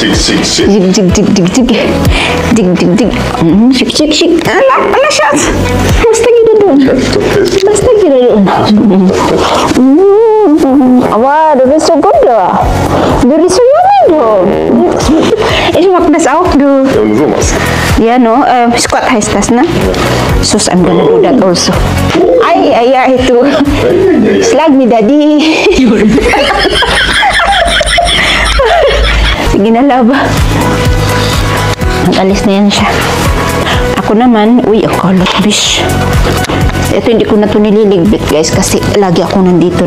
Sig, sig, sig. Jig, jig, jig, jig, jig. Jig, jig, jig. Shik, shik, shik. Ala siya. Basta gina doon. Basta gina doon. Awa, det blir så gott då. Det blir så yummy då. Ich mag das auch, du. Ja, und so was. Yeah, no. Squat heißt das, ne? Sus, I'm gonna do that also. Ay, itu. Slag me, daddy. Sige na, love. Nag-alis na yan siya. Ako naman, uy, akalat, bish. Ito, hindi ko na ito nililigbit, guys, kasi lagi ako nandito.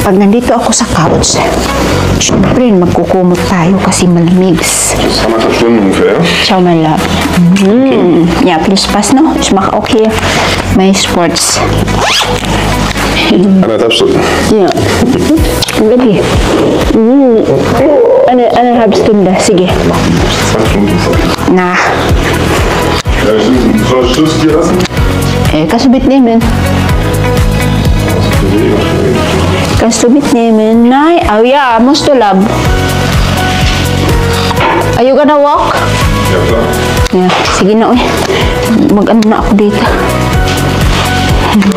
Pag nandito ako sa couch, syempre, magkukumot tayo kasi malamig. Anderthalb Stunden ungefähr. Ciao, my love. Okay. Ja, viel Spaß noch. Ich mache auch hier meine Sports. 1,5 Stunden. Ja. Lagi. 1,5 Stunde. Sige. 2 Stunden. Nah. Ja, soll ich Schluss hier lassen? Kannst du mitnehmen? Kannst du mitnehmen? Nein. Oh ja, musst du, love. Are you gonna walk? Ja, klar. Ja, sige na, uy. Mag-ano na ako dito.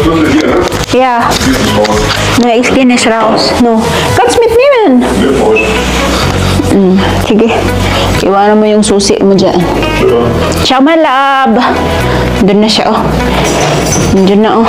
Stunde hier, ne? Ja. Die ist nicht raus. No, ich gehe nicht raus. No. Kannst mitnehmen? Wir bräuchten. Sige. Iwanan mo yung susi mo dyan. Ja. Ciao, my love. Doon na siya, oh. Doon na, oh.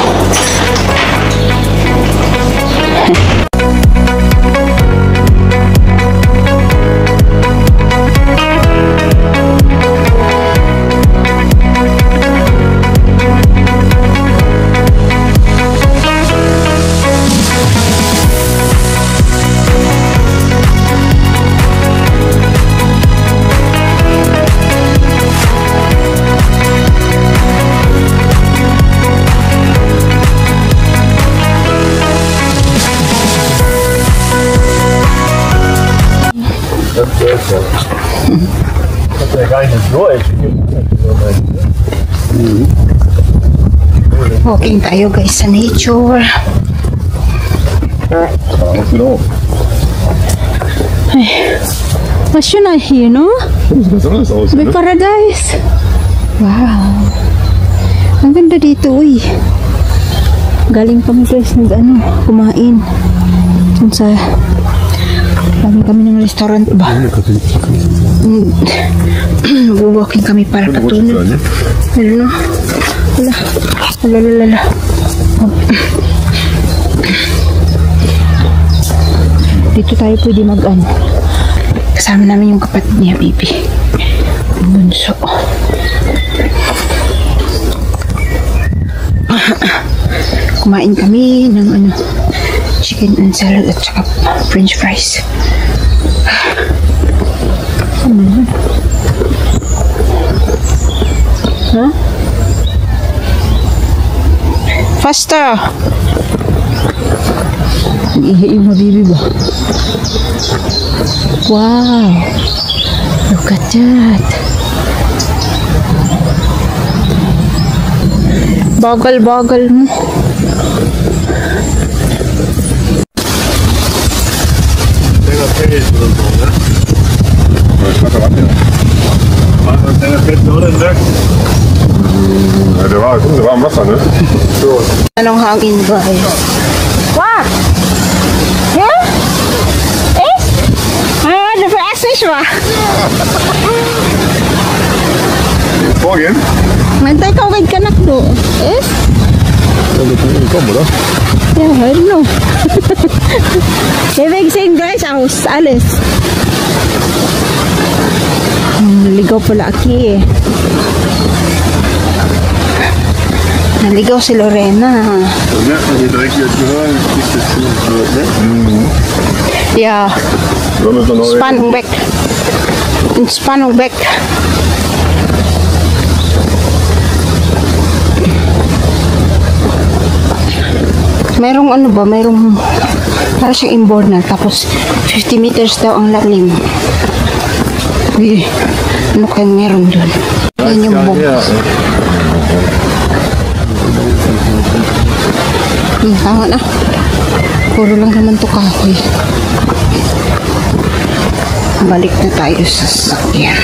Walking tayo, guys, sa nature. Was schön hier, no? Sieht ganz anders aus, May ne? paradise. Wow. Ang ganda dito, uy. Galing kami, guys, kumain. Dun sa kami ng restaurant ba? Mag-walking kami para patulog. Ano? Wala. Dito tayo pwede mag-ano. Kasama namin yung kapatid niya, baby. Bunso. Kumain kami ng chicken and salad at saka french fries. Huh? Faster! Nag-ihi yung mabibi ba? Wow! Look at that! Bagal-bagal mo. Ja, der war im Wasser, ne? So. Anong hangin ba? What? Yeah? Eh? Das weiß ich wa? Vorgehen? Mantay ka kay kanak do. Eh? Ja, wir können kommen, oder? Ja, hör no. Ibig sing guys, aus alles. Naligaw pala aki eh. Naligaw si Lorena. Da merkt man hier direkt jetzt gehören, ist das gut, ne? Ja. Spannung weg. Spannung weg. Merong ano ba? Merong para siyang inboard na. Tapos 50 meters daw ang lalim. Uy, ano kayang meron doon? Yan yung bomb. Tama na. Puro lang naman to kahoy. Balik na tayo sa sasakyan.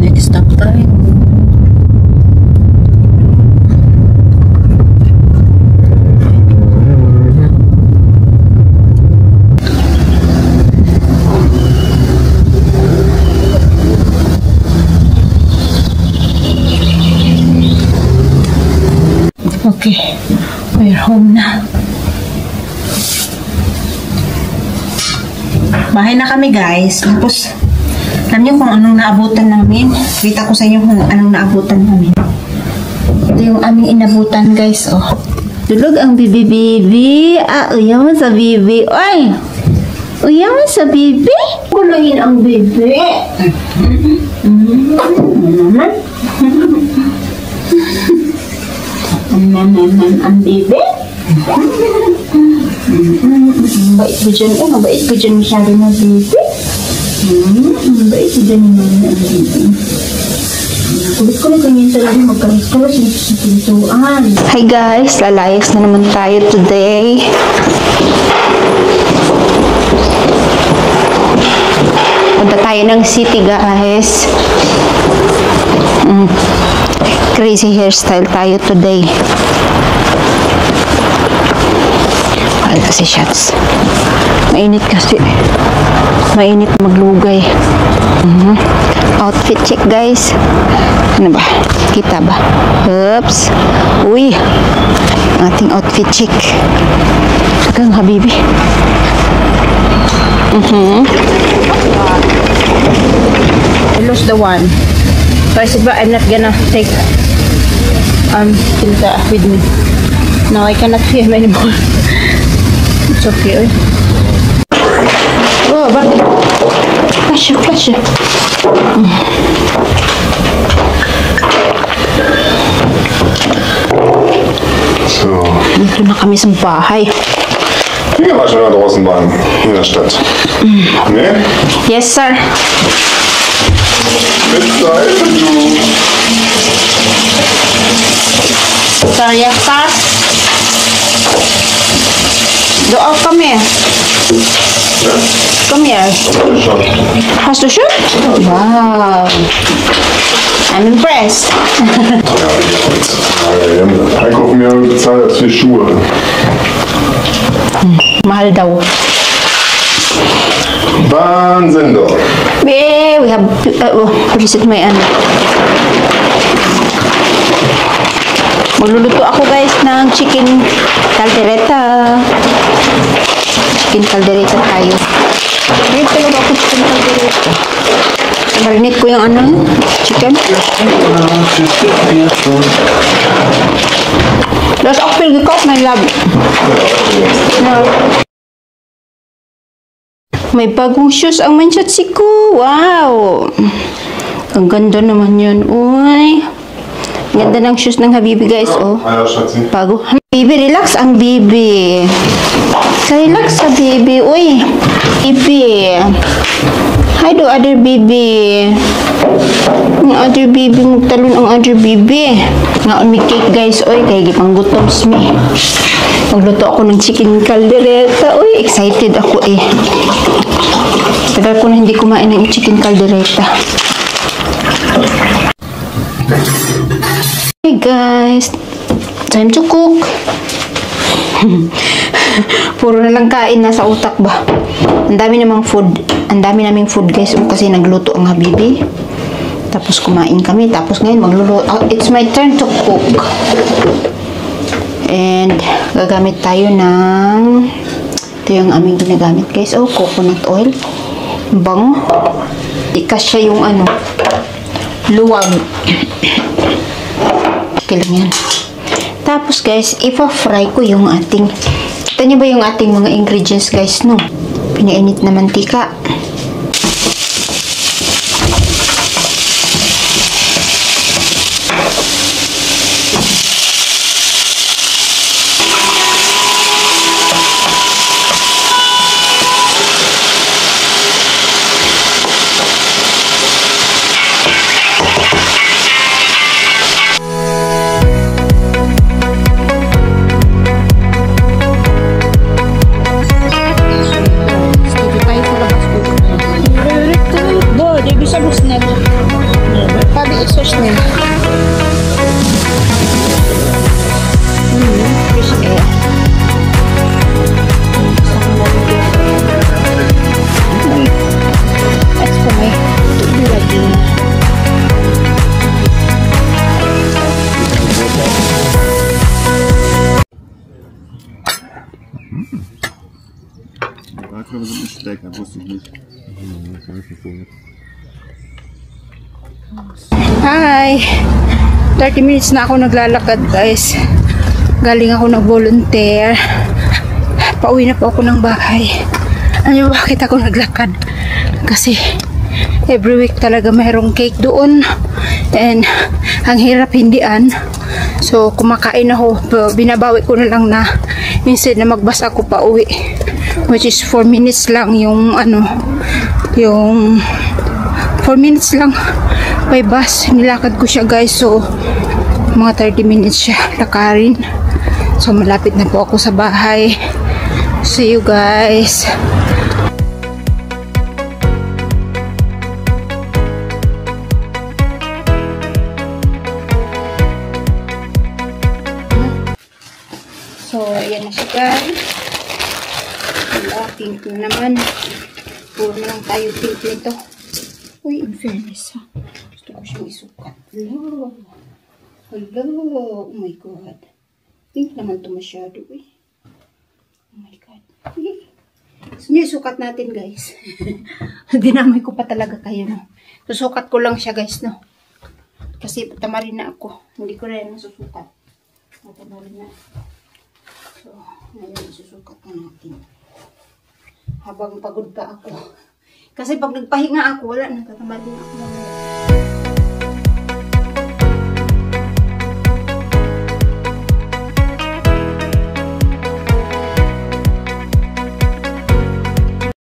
Next stop tayo. Okay, we're home na. Bahay na kami guys. Tapos, alam niyo kung anong naabutan namin? Kita ko sa inyo kung anong naabutan namin. Ito yung aming inabutan guys, oh. Tulog ang bibi-bibi. Uyaw mo sa bibi. Oy! Uyaw mo sa bibi? Kuluhin ang bibi. Ang bibi? Mabait ko dyan. Mabait ko dyan masyado na bibi. Mabait ko dyan ang bibi. Kulit ko lang ganyan talaga magkalit-kalit sa pintuan. Hi guys! Lalayas na naman tayo today. Punta tayo ng city guys. Crazy hairstyle tayo today. Mahal kasi shots. Mainit kasi. Mainit maglugay. Outfit check guys. Ano ba? Kita ba? Oops. Uy. Ating outfit check. Hanggang habibi. I lost the one. So I said, but I'm not gonna take Tilda with me. No, I cannot film anymore. It's okay. Oh, bakit? Flash. So. Dito na kami sa bahay. Wir waren schon da draußen waren, in der Stadt. Ne? Yes, sir. Mit Seite, du. Sir, yes, sir. Doon, come here. Ja? Come here. Schon. Hast du schon? Wow. I'm impressed. Wir haben Einkaufen mehr bezahlt als für Schuhe. Mahal daw. Wahnsinn doch. We have, reset my ano. Magluluto ako guys ng chicken caldereta. Chicken caldereta tayo. Ngayon talaga ako chicken caldereta. Marinate ko yung ano, chicken. Das ist auch viel gekocht, mein Lab. Ja. May bagong shoes ang manchotsi ko. Wow! Ang ganda naman yun. Uy! Ganda ng shoes ng Habibi guys, oh. Bago. Bibi, relax ang Bibi. Relax sa Bibi. Uy! Bibi. Hi do other Bibi. Ang other Bibi. Magtalon ang other Bibi. Nga may cake guys. Uy, kaya gipang gutoms me. Magluto ako ng chicken caldereta. Uy, excited ako eh. Tagal ko na hindi kumain ng chicken caldereta. Hey guys, time to cook. Puro na lang kain nasa utak ba. Ang dami namang food. Ang dami naming food guys kasi nagluto ang Habibi. Tapos kumain kami. Tapos ngayon magluluto. It's my turn to cook. And gagamit tayo ng ito yung aming ginagamit guys. Oh, coconut oil. Bango. Ikas siya yung ano luwag. Okay lang yan. Tapos guys, ipa-fry ko yung ating, kita nyo ba yung ating mga ingredients guys, no? Pinainit na mantika. Barträume sind nicht stärker, wusste ich nicht. Hi! 30 minutes na ako naglalakad guys. Galing ako nag-volunteer. Pauwi na po ako ng bahay. Ano ba bakit ako naglakad? Kasi every week talaga mayroong cake doon. And ang hirap hindian. So kumakain ako. Binabawi ko na lang na instead na magbas ako pa uwi. Which is 4 minutes lang yung yung 4 minutes lang by bus. Nilakad ko siya guys. So mga 30 minutes siya lakarin. So malapit na po ako sa bahay. See you guys. So ayan na siya guys. Pink na naman. Puro na lang tayo pink nito. Uy, in fairness ha. Gusto ko siyang isukat. Hello. Hello. Oh my God. Pink naman ito masyado eh. Oh my God. So, sukat natin guys. Dinamay ko pa talaga kayo no. Susukat ko lang siya guys no. Kasi tamarin na ako. Hindi ko rin masusukat. Tamarin na. So, ngayon susukat na natin. Habang pagod pa ako. Kasi pag nagpahinga ako, wala na. Tatamalin ako.